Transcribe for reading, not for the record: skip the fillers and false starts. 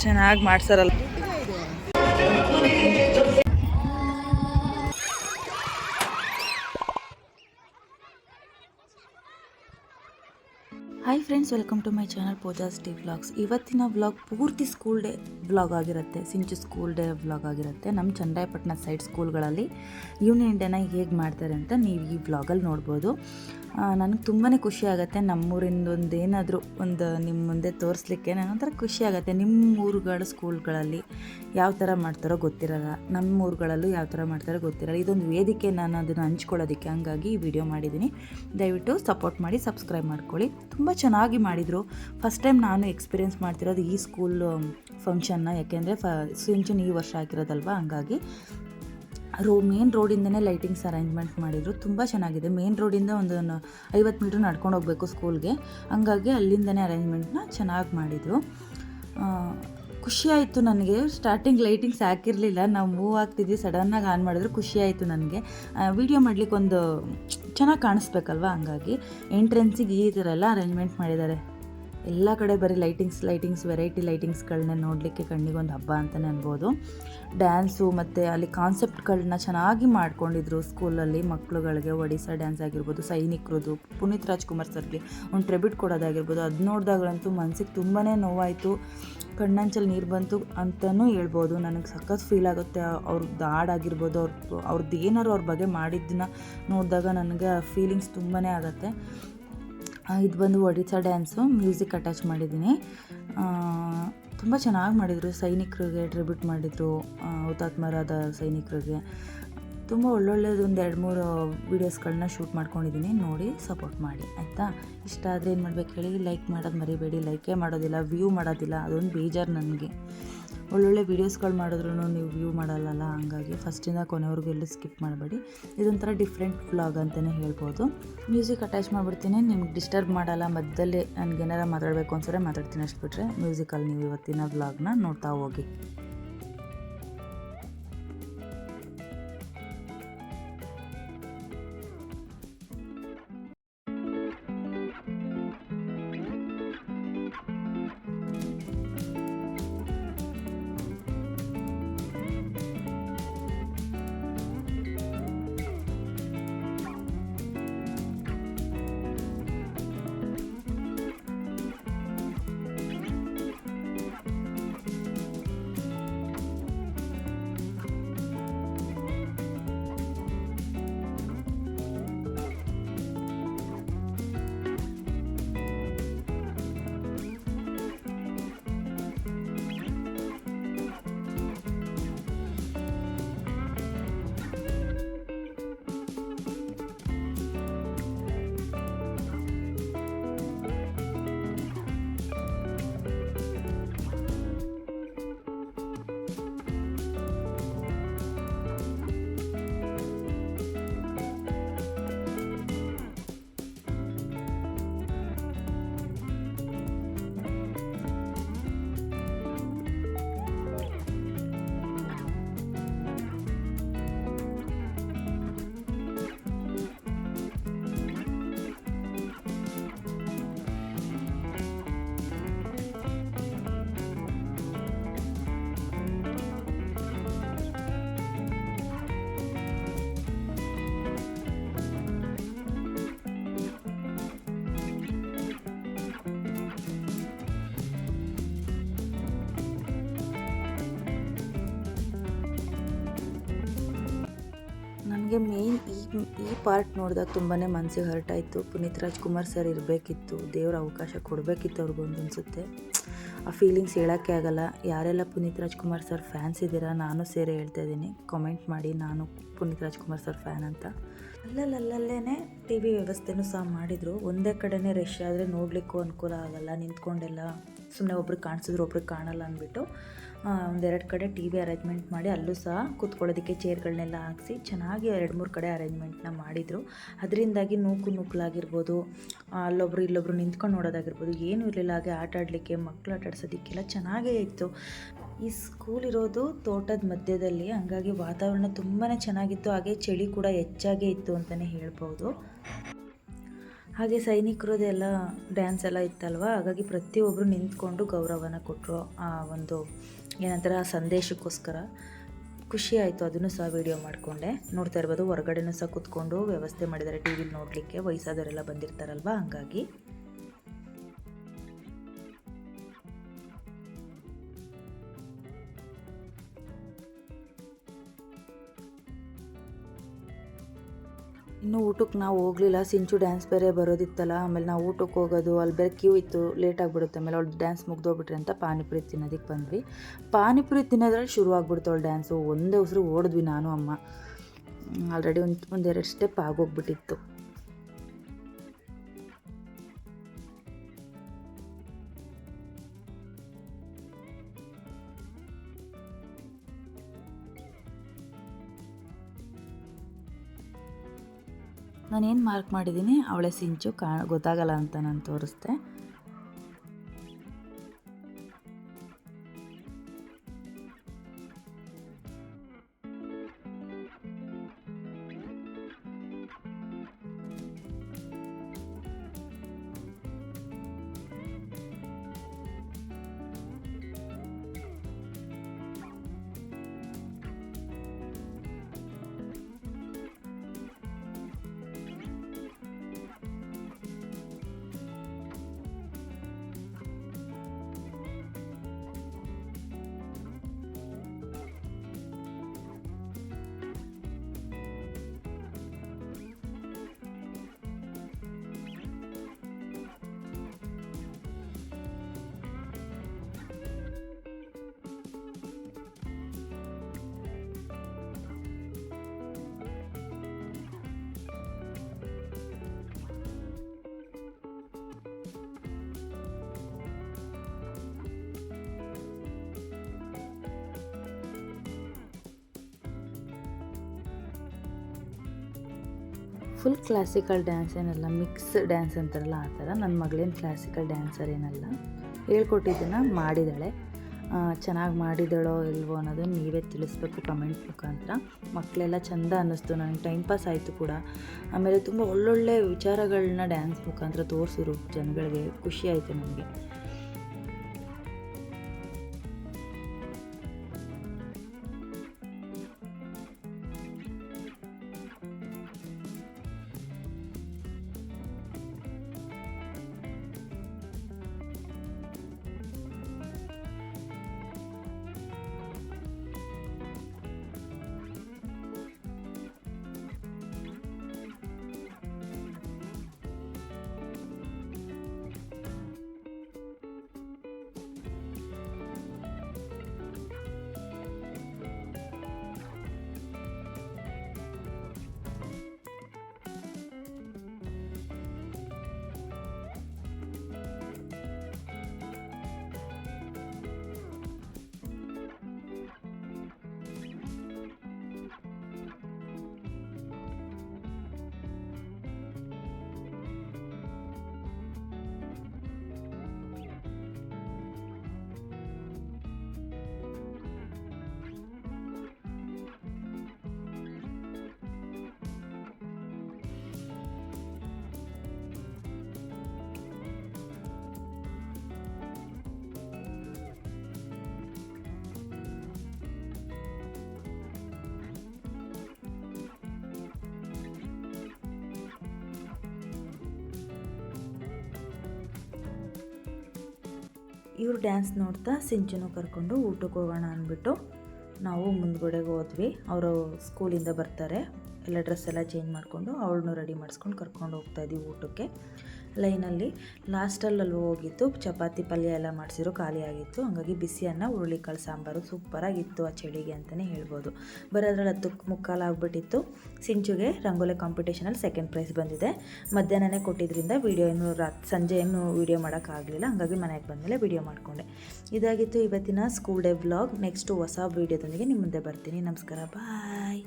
ಚೆನ್ನಾಗಿ ಮಾಡ್ಸಾರಲ್ಲ. Hi friends, welcome to my channel Pooja's T vlogs. ಇವತ್ತಿನ ವ್ಲಾಗ್ ಪೂರ್ತಿ ಸ್ಕೂಲ್ ಡೇ ವ್ಲಾಗ್ ಆಗಿರುತ್ತೆ. ಸಿಂಚು ಸ್ಕೂಲ್ ಡೇ ವ್ಲಾಗ್ ಆಗಿರುತ್ತೆ. ನಮ್ಮ ಚನ್ನರಾಯಪಟ್ಟಣ ಸೈಡ್ ಸ್ಕೂಲ್ಗಳಲ್ಲಿ ಯೂನಿಯನ್ ಡೇನ ಹೇಗೆ ಮಾಡ್ತಾರೆ ಅಂತ ನೀವು ಈ ವ್ಲಾಗಲ್ಲಿ ನೋಡ್ಬೋದು. ನನಗೆ ತುಂಬಾ ಖುಷಿ ಆಗುತ್ತೆ. ನಮ್ಮೂರಿಂದ ಏನಾದರೂ ಒಂದು ನಿಮ್ಮ ಮುಂದೆ ತೋರಿಸ್ಲಿಕ್ಕೆ ನನಗೊಂಥರ ಖುಷಿ ಆಗುತ್ತೆ. ನಿಮ್ಮ ಊರುಗಳ ಸ್ಕೂಲ್ಗಳಲ್ಲಿ ಯಾವ ಥರ ಮಾಡ್ತಾರೋ ಗೊತ್ತಿರಲ್ಲ, ನಮ್ಮ ಊರುಗಳಲ್ಲೂ ಯಾವ ಥರ ಮಾಡ್ತಾರೋ ಗೊತ್ತಿರಲ್ಲ. ಇದೊಂದು ವೇದಿಕೆ, ನಾನು ಅದನ್ನು ಹಂಚ್ಕೊಳ್ಳೋದಕ್ಕೆ, ಹಂಗಾಗಿ ಈ ವಿಡಿಯೋ ಮಾಡಿದ್ದೀನಿ. ದಯವಿಟ್ಟು ಸಪೋರ್ಟ್ ಮಾಡಿ, ಸಬ್ಸ್ಕ್ರೈಬ್ ಮಾಡ್ಕೊಳ್ಳಿ. ತುಂಬ ಚೆನ್ನಾಗಿ ಮಾಡಿದರು. ಫಸ್ಟ್ ಟೈಮ್ ನಾನು ಎಕ್ಸ್ಪೀರಿಯೆನ್ಸ್ ಮಾಡ್ತಿರೋದು ಈ ಸ್ಕೂಲ್ ಫಂಕ್ಷನ್ನ. ಯಾಕೆಂದರೆ ಸಿಂಚನ್ ಈ ವರ್ಷ ಹಾಕಿರೋದಲ್ವ, ಹಂಗಾಗಿ ಮೇನ್ ರೋಡಿಂದನೇ ಲೈಟಿಂಗ್ಸ್ ಅರೇಂಜ್ಮೆಂಟ್ ಮಾಡಿದರು. ತುಂಬ ಚೆನ್ನಾಗಿದೆ. ಮೇನ್ ರೋಡಿಂದ ಒಂದು 50 ಮೀಟ್ರ್ ನಡ್ಕೊಂಡು ಹೋಗಬೇಕು ಸ್ಕೂಲ್ಗೆ, ಹಂಗಾಗಿ ಅಲ್ಲಿಂದನೇ ಅರೇಂಜ್ಮೆಂಟ್ನ ಚೆನ್ನಾಗಿ ಮಾಡಿದರು. ಖುಷಿಯಾಯಿತು ನನಗೆ. ಸ್ಟಾರ್ಟಿಂಗ್ ಲೈಟಿಂಗ್ಸ್ ಹಾಕಿರಲಿಲ್ಲ, ನಾವು ಮೂವ್ ಆಗ್ತಿದ್ವಿ, ಸಡನ್ನಾಗಿ ಆನ್ ಮಾಡಿದ್ರು. ಖುಷಿಯಾಯಿತು ನನಗೆ. ವೀಡಿಯೋ ಮಾಡಲಿಕ್ಕೆ ಒಂದು ಚೆನ್ನಾಗಿ ಕಾಣಿಸ್ಬೇಕಲ್ವ, ಹಂಗಾಗಿ ಎಂಟ್ರೆನ್ಸಿಗೆ ಈ ಥರ ಎಲ್ಲ ಅರೇಂಜ್ಮೆಂಟ್ ಮಾಡಿದ್ದಾರೆ. ಎಲ್ಲ ಕಡೆ ಬರೀ ಲೈಟಿಂಗ್ಸ್ ವೆರೈಟಿ ಲೈಟಿಂಗ್ಸ್ಗಳನ್ನ ನೋಡಲಿಕ್ಕೆ ಕಣ್ಣಿಗೊಂದು ಹಬ್ಬ ಅಂತಲೇ ಅನ್ಬೋದು. ಡ್ಯಾನ್ಸು ಮತ್ತು ಅಲ್ಲಿ ಕಾನ್ಸೆಪ್ಟ್ಗಳನ್ನ ಚೆನ್ನಾಗಿ ಮಾಡ್ಕೊಂಡಿದ್ರು ಸ್ಕೂಲಲ್ಲಿ. ಮಕ್ಕಳುಗಳಿಗೆ ಒಡಿಸ್ಸಾ ಡ್ಯಾನ್ಸ್ ಆಗಿರ್ಬೋದು, ಸೈನಿಕರದು, ಪುನೀತ್ ರಾಜ್ಕುಮಾರ್ ಸರ್ಗೆ ಒಂದು ಟ್ರಿಬ್ಯೂಟ್ ಕೊಡೋದಾಗಿರ್ಬೋದು. ಅದು ನೋಡಿದಾಗಲಂತೂ ಮನಸ್ಸಿಗೆ ತುಂಬಾ ನೋವಾಯಿತು, ಕಣ್ಣಂಚಲ್ಲಿ ನೀರು ಬಂತು ಅಂತಲೂ ಹೇಳ್ಬೋದು. ನನಗೆ ಸಖತ್ ಫೀಲ್ ಆಗುತ್ತೆ. ಅವ್ರದ್ದು ಹಾಡಾಗಿರ್ಬೋದು, ಅವ್ರದ್ದು ಏನಾರು ಅವ್ರ ಬಗ್ಗೆ ಮಾಡಿದ್ದನ್ನ ನೋಡಿದಾಗ ನನಗೆ ಫೀಲಿಂಗ್ಸ್ ತುಂಬಾ ಆಗುತ್ತೆ. ಇದು ಬಂದು ಒಡಿಸ್ಸಾ ಡ್ಯಾನ್ಸು, ಮ್ಯೂಸಿಕ್ ಅಟ್ಯಾಚ್ ಮಾಡಿದ್ದೀನಿ. ತುಂಬ ಚೆನ್ನಾಗಿ ಮಾಡಿದರು. ಸೈನಿಕರಿಗೆ ಟ್ರಿಬ್ಯೂಟ್ ಮಾಡಿದರು, ಹುತಾತ್ಮರಾದ ಸೈನಿಕರಿಗೆ. ತುಂಬ ಒಳ್ಳೊಳ್ಳೆದು ಒಂದು 2-3 ವೀಡಿಯೋಸ್ಗಳನ್ನ ಶೂಟ್ ಮಾಡ್ಕೊಂಡಿದ್ದೀನಿ. ನೋಡಿ ಸಪೋರ್ಟ್ ಮಾಡಿ ಆಯಿತಾ. ಇಷ್ಟ ಆದರೆ ಏನು ಮಾಡ್ಬೇಕು ಹೇಳಿ, ಲೈಕ್ ಮಾಡೋದು ಮರಿಬೇಡಿ. ಲೈಕೇ ಮಾಡೋದಿಲ್ಲ, ವ್ಯೂ ಮಾಡೋದಿಲ್ಲ, ಅದೊಂದು ಬೇಜಾರು ನನಗೆ. ಒಳ್ಳೊಳ್ಳೆ ವೀಡಿಯೋಸ್ಗಳು ಮಾಡಿದ್ರು ನೀವು ವ್ಯೂ ಮಾಡಲ್ಲ, ಹಂಗಾಗಿ ಫಸ್ಟಿಂದ ಕೊನೆವರೆಗೂ ಎಲ್ಲೂ ಸ್ಕಿಪ್ ಮಾಡಬೇಡಿ. ಇದೊಂಥರ ಡಿಫ್ರೆಂಟ್ ವ್ಲಾಗ್ ಅಂತಲೇ ಹೇಳ್ಬೋದು. ಮ್ಯೂಸಿಕ್ ಅಟ್ಯಾಚ್ ಮಾಡಿಬಿಡ್ತೀನಿ, ನಿಮ್ಗೆ ಡಿಸ್ಟರ್ಬ್ ಮಾಡಲ್ಲ. ಮಧ್ಯದಲ್ಲಿ ನನಗೇನಾರ ಮಾತಾಡಬೇಕು ಅನ್ಸರೆ ಮಾತಾಡ್ತೀನಿ, ಅಷ್ಟು ಬಿಟ್ಟರೆ ಮ್ಯೂಸಿಕಲ್ಲಿ ನೀವು ಇವತ್ತಿನ ವ್ಲಾಗ್ನ ನೋಡ್ತಾ ಹೋಗಿ. ನನಗೆ ಮೇನ್ ಈ ಪಾರ್ಟ್ ನೋಡಿದಾಗ ತುಂಬಾ ಮನಸ್ಸಿಗೆ ಹರ್ಟ್ ಆಯಿತು. ಪುನೀತ್ ರಾಜ್ಕುಮಾರ್ ಸರ್ ಇರಬೇಕಿತ್ತು, ದೇವ್ರ ಅವಕಾಶ ಕೊಡಬೇಕಿತ್ತು ಅವ್ರಿಗೊಂದು ಅನಿಸುತ್ತೆ. ಆ ಫೀಲಿಂಗ್ಸ್ ಹೇಳೋಕ್ಕೆ ಆಗಲ್ಲ. ಯಾರೆಲ್ಲ ಪುನೀತ್ ರಾಜ್ಕುಮಾರ್ ಸರ್ ಫ್ಯಾನ್ಸ್ ಇದ್ದೀರಾ, ನಾನು ಸೇರಿ ಹೇಳ್ತಾ ಇದ್ದೀನಿ, ಕಾಮೆಂಟ್ ಮಾಡಿ ನಾನು ಪುನೀತ್ ರಾಜ್ಕುಮಾರ್ ಸರ್ ಫ್ಯಾನ್ ಅಂತ. ಅಲ್ಲಲ್ಲೇ ಟಿ ವಿ ವ್ಯವಸ್ಥೆನೂ ಸಹ ಮಾಡಿದರು. ಒಂದೇ ಕಡೆನೇ ರಶ್ ಆದರೆ ನೋಡಲಿಕ್ಕೂ ಅನುಕೂಲ ಆಗೋಲ್ಲ, ನಿಂತ್ಕೊಂಡೆಲ್ಲ ಸುಮ್ಮನೆ ಒಬ್ರಿಗೆ ಕಾಣಿಸಿದ್ರು ಒಬ್ರಿಗೆ ಕಾಣಲ್ಲ ಅಂದ್ಬಿಟ್ಟು 1-2 ಕಡೆ ಟಿ ವಿ ಅರೇಂಜ್ಮೆಂಟ್ ಮಾಡಿ, ಅಲ್ಲೂ ಸಹ ಕೂತ್ಕೊಳ್ಳೋದಕ್ಕೆ ಚೇರ್ಗಳನ್ನೆಲ್ಲ ಹಾಕಿಸಿ ಚೆನ್ನಾಗಿ 2-3 ಕಡೆ ಅರೇಂಜ್ಮೆಂಟ್ನ ಮಾಡಿದರು. ಅದರಿಂದಾಗಿ ನೂಕಲಾಗಿರ್ಬೋದು, ಅಲ್ಲೊಬ್ರು ಇಲ್ಲೊಬ್ರು ನಿಂತ್ಕೊಂಡು ನೋಡೋದಾಗಿರ್ಬೋದು, ಏನೂ ಇರಲಿಲ್ಲ. ಹಾಗೆ ಆಟ ಆಡಲಿಕ್ಕೆ, ಮಕ್ಕಳು ಆಟ ಆಡ್ಸೋದಕ್ಕೆಲ್ಲ ಚೆನ್ನಾಗೇ ಇತ್ತು. ಈ ಸ್ಕೂಲ್ ಇರೋದು ತೋಟದ ಮಧ್ಯದಲ್ಲಿ, ಹಂಗಾಗಿ ವಾತಾವರಣ ತುಂಬಾ ಚೆನ್ನಾಗಿತ್ತು. ಹಾಗೆ ಚಳಿ ಕೂಡ ಹೆಚ್ಚಾಗೇ ಇತ್ತು ಅಂತಲೇ ಹೇಳ್ಬೋದು. ಹಾಗೆ ಸೈನಿಕರದೆಲ್ಲ ಡ್ಯಾನ್ಸ್ ಎಲ್ಲ ಇತ್ತಲ್ವ, ಹಾಗಾಗಿ ಪ್ರತಿಯೊಬ್ಬರು ನಿಂತ್ಕೊಂಡು ಗೌರವನ ಕೊಟ್ಟರು. ಆ ಒಂದು ಏನಂತಾರೆ ಆ ಸಂದೇಶಕ್ಕೋಸ್ಕರ ಖುಷಿ ಆಯಿತು. ಅದನ್ನು ಸಹ ವೀಡಿಯೋ ಮಾಡಿಕೊಂಡೆ. ನೋಡ್ತಾ ಇರ್ಬೋದು ಹೊರಗಡೆನೂ ಸಹ ಕೂತ್ಕೊಂಡು ವ್ಯವಸ್ಥೆ ಮಾಡಿದ್ದಾರೆ ಟಿ ವಿಲಿ ನೋಡಲಿಕ್ಕೆ, ವಯಸ್ಸಾದವರೆಲ್ಲ ಬಂದಿರ್ತಾರಲ್ವ ಹಂಗಾಗಿ. ಇನ್ನು ಊಟಕ್ಕೆ ನಾವು ಹೋಗಲಿಲ್ಲ, ಸಿಂಚು ಡ್ಯಾನ್ಸ್ ಬೇರೆ ಬರೋದಿತ್ತಲ್ಲ. ಆಮೇಲೆ ನಾವು ಊಟಕ್ಕೆ ಹೋಗೋದು ಅಲ್ಲಿ ಬೇರೆ ಕ್ಯೂ ಇತ್ತು, ಲೇಟ್ ಆಗಿಬಿಡುತ್ತೆ. ಆಮೇಲೆ ಅವ್ಳು ಡ್ಯಾನ್ಸ್ ಮುಗ್ದೋಗ್ಬಿಟ್ರಿ ಅಂತ ಪಾನಿಪುರಿ ತಿನ್ನೋದಕ್ಕೆ ಬಂದ್ವಿ. ಪಾನಿಪುರಿ ತಿನ್ನೋದ್ರಲ್ಲಿ ಶುರು ಆಗ್ಬಿಡ್ತು ಅವಳು ಡ್ಯಾನ್ಸು. ಒಂದೇ ಉಸಿರು ಓಡಿದ್ವಿ ನಾನು ಅಮ್ಮ. ಆಲ್ರೆಡಿ ಒಂದೆರಡು ಸ್ಟೆಪ್ ಆಗೋಗ್ಬಿಟ್ಟಿತ್ತು. ನಾನೇನು ಮಾರ್ಕ್ ಮಾಡಿದ್ದೀನಿ, ಅವಳೆ ಸಿಂಚು ಗೊತ್ತಾಗಲ್ಲ ಅಂತ ನಾನು ತೋರಿಸ್ದೆ. ಫುಲ್ ಕ್ಲಾಸಿಕಲ್ ಡ್ಯಾನ್ಸ್ ಏನಲ್ಲ, ಮಿಕ್ಸ್ ಡ್ಯಾನ್ಸ್ ಅಂತಾರಲ್ಲ ಆ ಥರ. ನನ್ನ ಮಗಳೇನು ಕ್ಲಾಸಿಕಲ್ ಡ್ಯಾನ್ಸರ್ ಏನಲ್ಲ, ಹೇಳ್ಕೊಟ್ಟಿದ್ದನ್ನು ಮಾಡಿದ್ದಾಳೆ. ಚೆನ್ನಾಗಿ ಮಾಡಿದಳೋ ಇಲ್ವೋ ಅನ್ನೋದನ್ನು ನೀವೇ ತಿಳಿಸ್ಬೇಕು ಕಮೆಂಟ್ ಮುಖಾಂತರ. ಮಕ್ಕಳೆಲ್ಲ ಚೆಂದ ಅನ್ನಿಸ್ತು, ನನಗೆ ಟೈಮ್ ಪಾಸ್ ಆಯಿತು ಕೂಡ. ಆಮೇಲೆ ತುಂಬ ಒಳ್ಳೊಳ್ಳೆ ವಿಚಾರಗಳನ್ನ ಡ್ಯಾನ್ಸ್ ಮುಖಾಂತರ ತೋರಿಸಿದ್ರು ಜನಗಳಿಗೆ, ಖುಷಿ ಆಯಿತು ನನಗೆ. ಇವ್ರು ಡ್ಯಾನ್ಸ್ ನೋಡ್ತಾ ಸಿಂಚುನು ಕರ್ಕೊಂಡು ಊಟಕ್ಕೆ ಹೋಗೋಣ ಅಂದ್ಬಿಟ್ಟು ನಾವು ಮುಂದ್ಗಡೆಗೆ ಹೋದ್ವಿ. ಅವರು ಸ್ಕೂಲಿಂದ ಬರ್ತಾರೆ, ಎಲ್ಲ ಡ್ರೆಸ್ ಎಲ್ಲ ಚೇಂಜ್ ಮಾಡಿಕೊಂಡು ಅವಳನ್ನು ರೆಡಿ ಮಾಡಿಸ್ಕೊಂಡು ಕರ್ಕೊಂಡು ಹೋಗ್ತಾಯಿದ್ವಿ ಊಟಕ್ಕೆ. ಲೈನಲ್ಲಿ ಲಾಸ್ಟಲ್ಲಿ ಹೋಗಿತ್ತು, ಚಪಾತಿ ಪಲ್ಯ ಎಲ್ಲ ಮಾಡಿಸಿದ್ರು, ಖಾಲಿ ಆಗಿತ್ತು. ಹಂಗಾಗಿ ಬಿಸಿ ಅನ್ನ ಹುರುಳಿಕಾಳು ಸಾಂಬಾರು ಸೂಪರಾಗಿತ್ತು ಆ ಚಳಿಗೆ ಅಂತಲೇ ಹೇಳ್ಬೋದು. ಬರೋದ್ರಲ್ಲಿ 10 ಮುಕ್ಕಾಲು ಆಗಿಬಿಟ್ಟಿತ್ತು. ಸಿಂಚುಗೆ ರಂಗೋಲಿ ಕಾಂಪಿಟೇಷನಲ್ಲಿ ಸೆಕೆಂಡ್ ಪ್ರೈಸ್ ಬಂದಿದೆ. ಮಧ್ಯಾಹ್ನನೇ ಕೊಟ್ಟಿದ್ದರಿಂದ ವೀಡಿಯೋ ಸಂಜೆ ಏನು ವೀಡಿಯೋ ಮಾಡೋಕ್ಕಾಗಲಿಲ್ಲ. ಹಂಗಾಗಿ ಮನೆಗೆ ಬಂದಮೇಲೆ ವೀಡಿಯೋ ಮಾಡಿಕೊಂಡೆ. ಇದಾಗಿತ್ತು ಇವತ್ತಿನ ಸ್ಕೂಲ್ ಡೇ ವ್ಲಾಗ್. ನೆಕ್ಸ್ಟು ಹೊಸ ವೀಡಿಯೋದೊಂದಿಗೆ ನಿಮ್ಮ ಮುಂದೆ ಬರ್ತೀನಿ. ನಮಸ್ಕಾರ, ಬಾಯ್.